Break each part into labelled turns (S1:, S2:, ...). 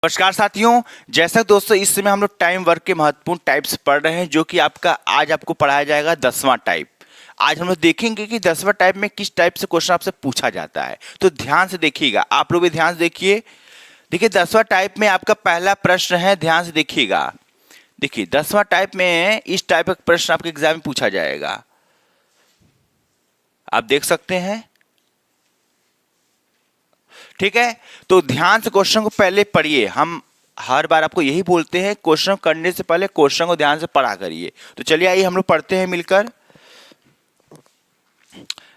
S1: नमस्कार साथियों, जैसा दोस्तों इस समय हम लोग टाइम वर्क के महत्वपूर्ण टाइप्स पढ़ रहे हैं, जो कि आज आपको पढ़ाया जाएगा 10वां टाइप। आज हम लोग देखेंगे कि 10वां टाइप में किस टाइप से क्वेश्चन आपसे पूछा जाता है। तो ध्यान से देखिएगा, आप लोग भी ध्यान से देखिए। देखिए 10वां टाइप में आपका पहला प्रश्न है, ध्यान से देखिएगा। देखिए 10वां टाइप में इस टाइप का प्रश्न आपके एग्जाम में पूछा जाएगा, आप देख सकते हैं। ठीक है, तो ध्यान से क्वेश्चन को पहले पढ़िए। हम हर बार आपको यही बोलते हैं, क्वेश्चन करने से पहले क्वेश्चन को ध्यान से पढ़ा करिए। तो चलिए आइए हम लोग पढ़ते हैं मिलकर।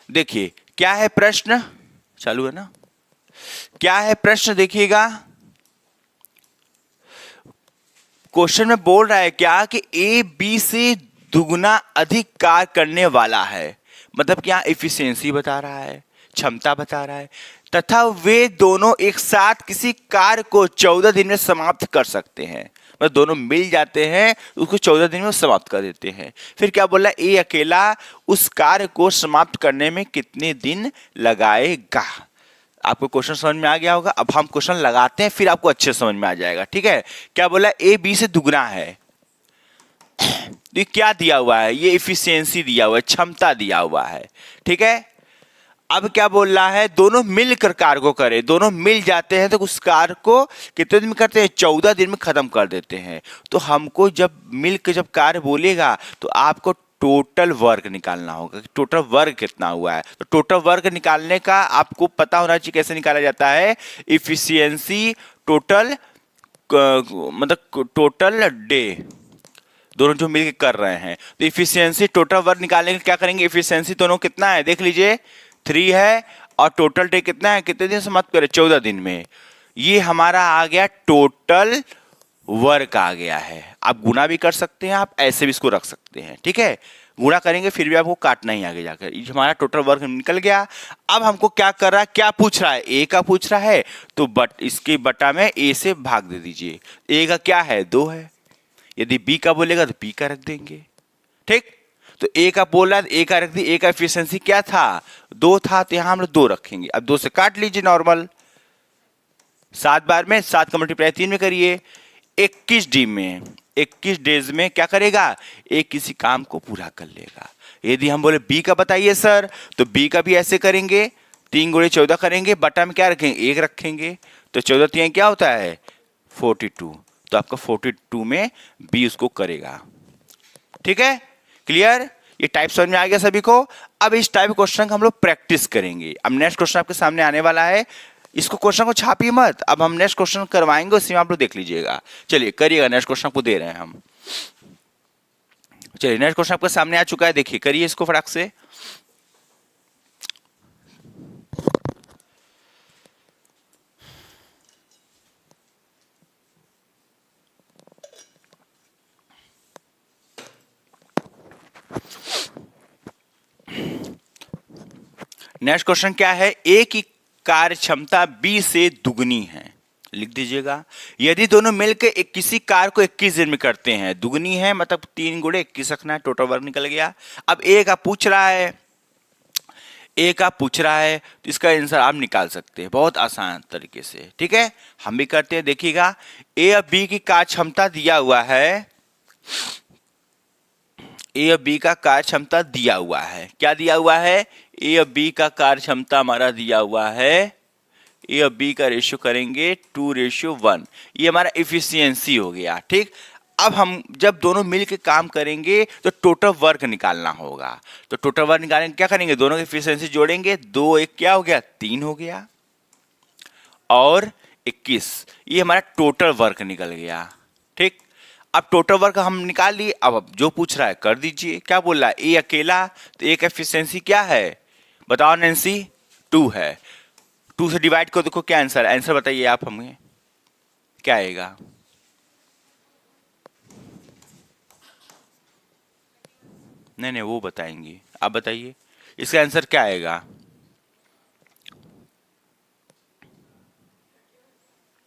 S1: देखिए क्या है प्रश्न, चालू है ना? क्या है प्रश्न देखिएगा। क्वेश्चन में बोल रहा है क्या कि ए बी से दुगना अधिक कार्य करने वाला है, मतलब क्या एफिशिएंसी बता रहा है, क्षमता बता रहा है, तथा वे दोनों एक साथ किसी कार्य को 14 दिन में समाप्त कर सकते हैं। मतलब दोनों मिल जाते हैं, उसको 14 दिन में समाप्त कर देते हैं। फिर क्या बोला, ए अकेला उस कार्य को समाप्त करने में कितने दिन लगाएगा। आपको क्वेश्चन समझ में आ गया होगा। अब हम क्वेश्चन लगाते हैं, फिर आपको अच्छे समझ में आ जाएगा। ठीक है, क्या बोला, ए बी से दुगना है। ये क्या दिया हुआ है, ये एफिशिएंसी दिया हुआ है, क्षमता दिया हुआ है। ठीक है, अब क्या बोल रहा है, दोनों मिलकर कार्य को करें। दोनों मिल जाते हैं तो उस कार्य को कितने दिन में करते हैं, 14 दिन में खत्म कर देते हैं। तो हमको जब मिलकर जब कार्य बोलेगा तो आपको टोटल वर्क निकालना होगा कि टोटल वर्क कितना हुआ है। तो टोटल वर्क निकालने का आपको पता होना चाहिए कैसे निकाला जाता है। इफिशियंसी टोटल मतलब टोटल डे, दोनों जो मिलकर कर रहे हैं। तो इफिशियंसी टोटल वर्क निकालने के क्या करेंगे, इफिशियंसी दोनों कितना है देख लीजिए, 3 है, और टोटल डे कितना है, कितने दिन समाप्त करें, 14 दिन में। ये हमारा आ गया टोटल वर्क आ गया है। आप गुना भी कर सकते हैं, आप ऐसे भी इसको रख सकते हैं। ठीक है, गुणा करेंगे फिर भी आपको काटना ही आगे जाकर। ये हमारा टोटल वर्क निकल गया। अब हमको क्या कर रहा है, क्या पूछ रहा है, ए का पूछ रहा है, तो इसके बटा में ए से भाग दे दीजिए। ए का क्या है, 2 है। यदि बी का बोलेगा तो बी का रख देंगे। ठीक, तो ए का बोला ए का रख दी। ए का एफिशिएंसी क्या था, 2 था, तो यहां हम लोग 2 रखेंगे। अब 2 से काट लीजिए नॉर्मल, 7 बार में 7 का मल्टीप्लाई 3 में करिए। 21 डी में 21 डेज में क्या करेगा, ए किसी काम को पूरा कर लेगा। यदि हम बोले बी का बताइए सर, तो बी का भी ऐसे करेंगे, 3 गुणे 14 करेंगे, बटा में क्या रखेंगे, 1 रखेंगे। तो 14 3 क्या होता है, 42। तो आपका 42 में बी उसको करेगा। ठीक है, क्लियर। ये टाइप समझ में आ गया सभी को। अब इस टाइप क्वेश्चन का हम लोग प्रैक्टिस करेंगे। अब नेक्स्ट क्वेश्चन आपके सामने आने वाला है, इसको क्वेश्चन को छापिए मत। अब हम नेक्स्ट क्वेश्चन करवाएंगे, उसी में आप लोग देख लीजिएगा। चलिए करिएगा, नेक्स्ट क्वेश्चन आपको दे रहे हैं हम। चलिए नेक्स्ट क्वेश्चन आपके सामने आ चुका है, देखिए करिए इसको फटाक से। नेक्स्ट क्वेश्चन क्या है, ए की कार्य क्षमता बी से दुगनी है। लिख दीजिएगा, यदि दोनों मिलकर किसी कार्य को 21 दिन में करते हैं, दुगनी है मतलब 3 गुणे 21 रखना है, टोटल वर्क निकल गया। अब ए का पूछ रहा है, ए का पूछ रहा है, तो इसका आंसर आप निकाल सकते हैं बहुत आसान तरीके से। ठीक है, हम भी करते हैं, देखिएगा। ए और बी की कार्य क्षमता दिया हुआ है, ए और बी का कार्य क्षमता दिया हुआ है। क्या दिया हुआ है, ए और बी का कार्य क्षमता हमारा दिया हुआ है। ए और बी का रेशियो करेंगे 2:1, ये हमारा एफिशिएंसी हो गया। ठीक, अब हम जब दोनों मिलकर काम करेंगे तो टोटल वर्क निकालना होगा। तो टोटल वर्क निकालने क्या करेंगे, दोनों की एफिशिएंसी जोड़ेंगे, 2 1 क्या हो गया, 3 हो गया, और 21, ये हमारा टोटल वर्क निकल गया। ठीक, अब टोटल वर्क हम निकाल लिए। अब जो पूछ रहा है कर दीजिए। क्या बोल रहा है, ए अकेला, तो ए का एफिशिएंसी क्या है बताओ नैन्सी, 2 है। 2 से डिवाइड करो, देखो क्या आंसर, आंसर बताइए आप हमें, क्या आएगा। नहीं नहीं वो बताएंगे, आप बताइए इसका आंसर क्या आएगा।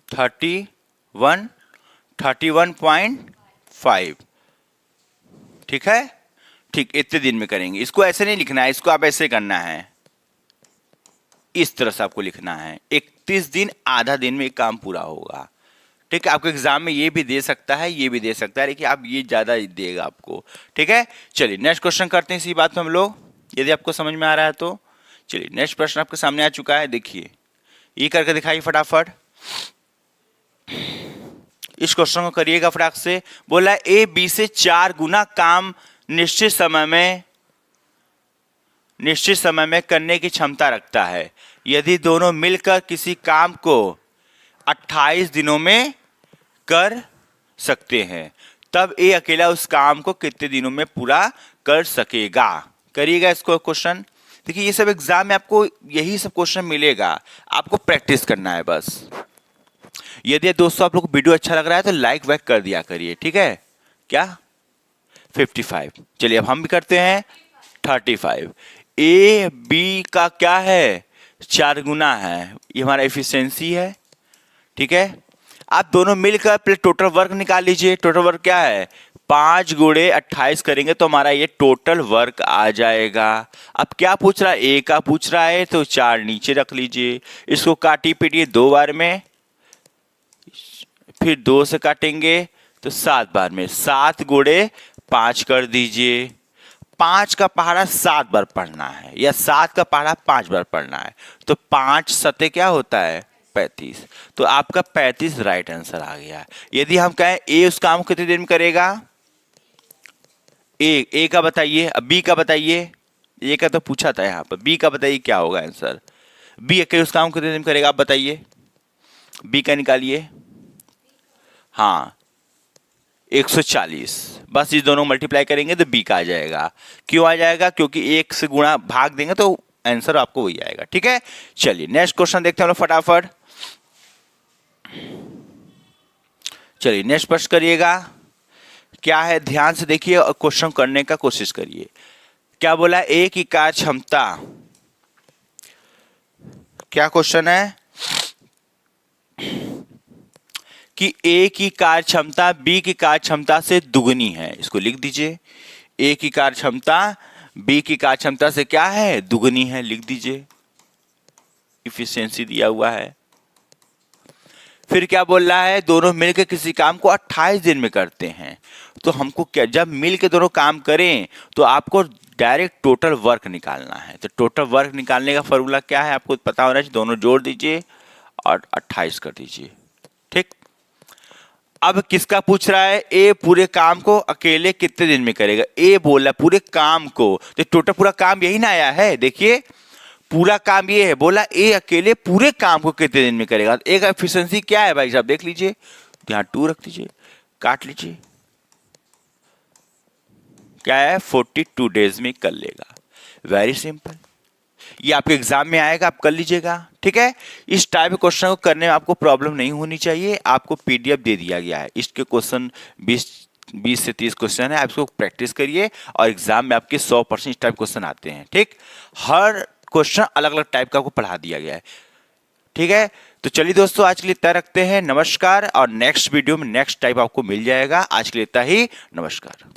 S1: 31.5। ठीक है, ठीक, इतने दिन में करेंगे। इसको ऐसे नहीं लिखना है, इसको आप ऐसे करना है, इस तरह से आपको लिखना है। 31 दिन, आधा दिन में एक काम पूरा होगा। ठीक है, आपको एग्जाम में ये भी दे सकता है, ये भी दे सकता है, लेकिन आप ये ज़्यादा देगा आपको। ठीक है, चलिए नेक्स्ट क्वेश्चन करते हैं इसी बात में हम लोग, यदि आपको समझ में आ रहा है तो। चलिए नेक्स्ट प्रश्न आपके सामने आ चुका है, देखिए ये करके दिखाइए फटाफट। इस क्वेश्चन को करिएगा फटाक से। बोला ए बी से 4 गुना काम निश्चित समय में करने की क्षमता रखता है। यदि दोनों मिलकर किसी काम को 28 दिनों में कर सकते हैं, तब ए अकेला उस काम को कितने दिनों में पूरा कर सकेगा। करिएगा इसको क्वेश्चन। देखिए ये सब एग्जाम में आपको यही सब क्वेश्चन मिलेगा, आपको प्रैक्टिस करना है बस। यदि दोस्तों आप लोग को वीडियो अच्छा लग रहा है तो लाइक वाइक कर दिया करिए, ठीक है। क्या 55। चलिए अब हम भी करते हैं 35। ए बी का क्या है, 4 गुना है, ये हमारा एफिशिएंसी है। ठीक है, आप दोनों मिलकर पहले टोटल वर्क निकाल लीजिए। टोटल वर्क क्या है, 5 गुणे 28 करेंगे तो हमारा ये टोटल वर्क आ जाएगा। अब क्या पूछ रहा है, ए का पूछ रहा है, तो 4 नीचे रख लीजिए। इसको काटी पीटिए 2 बार में, फिर 2 से काटेंगे तो 7 बार में, 7 गुणे 5 कर दीजिए। 5 का पहाड़ा 7 बार पढ़ना है, या 7 का पहाड़ा 5 बार पढ़ना है, तो 5 सते क्या होता है, 35। तो आपका 35 राइट आंसर आ गया। यदि हम कहें ए उस काम को कितने दिन में करेगा, ए का बताइए, अब बी का बताइए। ए का तो पूछा था यहाँ पर, बी का बताइए क्या होगा आंसर। बी अकेले उस काम को कितने दिन में करेगा, आप बताइए। बी का निकालिए। हाँ 140, बस ये दोनों मल्टीप्लाई करेंगे तो बी का आ जाएगा। क्यों आ जाएगा, क्योंकि 1 से गुणा भाग देंगे तो आंसर आपको वही आएगा। ठीक है, चलिए नेक्स्ट क्वेश्चन देखते हैं हम लोग फटाफट। चलिए नेक्स्ट प्रश्न करिएगा, क्या है ध्यान से देखिए और क्वेश्चन करने का कोशिश करिए। क्या बोला, ए की कार्य क्षमता, क्या क्वेश्चन है कि ए की कार्य क्षमता बी की कार्य क्षमता से दुगनी है। इसको लिख दीजिए, ए की कार्य क्षमता बी की कार्य क्षमता से क्या है, दुगनी है, लिख दीजिए। इफिशिएंसी दिया हुआ है। फिर क्या बोल रहा है, दोनों मिलकर किसी काम को 28 दिन में करते हैं। तो हमको क्या, जब मिलकर दोनों काम करें तो आपको डायरेक्ट टोटल वर्क निकालना है। तो टोटल वर्क निकालने का फॉर्मूला क्या है, आपको पता होना चाहिए। दोनों जोड़ दीजिए और 28 कर दीजिए। ठीक, अब किसका पूछ रहा है, ए पूरे काम को अकेले कितने दिन में करेगा। ए बोला पूरे काम को, तो टोटल पूरा काम यही ना आया है। देखिए पूरा काम ये है, बोला ए अकेले पूरे काम को कितने दिन में करेगा। ए का एफिशिएंसी क्या है भाई साहब, देख लीजिए, यहाँ 2 रख दीजिए, काट लीजिए, क्या है 42 डेज में कर लेगा। वेरी सिंपल, ये आपके एग्जाम में आएगा, आप कर लीजिएगा। ठीक है, इस टाइप के क्वेश्चन को करने में आपको प्रॉब्लम नहीं होनी चाहिए। आपको पीडीएफ दे दिया गया है, इसके क्वेश्चन 20 से 30 क्वेश्चन है। आप इसको प्रैक्टिस करिए और एग्जाम में आपके 100% इस टाइप क्वेश्चन आते हैं। ठीक, हर क्वेश्चन अलग अलग टाइप का आपको पढ़ा दिया गया है। ठीक है, तो चलिए दोस्तों आज के लिए इतना रखते हैं। नमस्कार, और नेक्स्ट वीडियो में नेक्स्ट टाइप आपको मिल जाएगा। आज के लिए इतना ही, नमस्कार।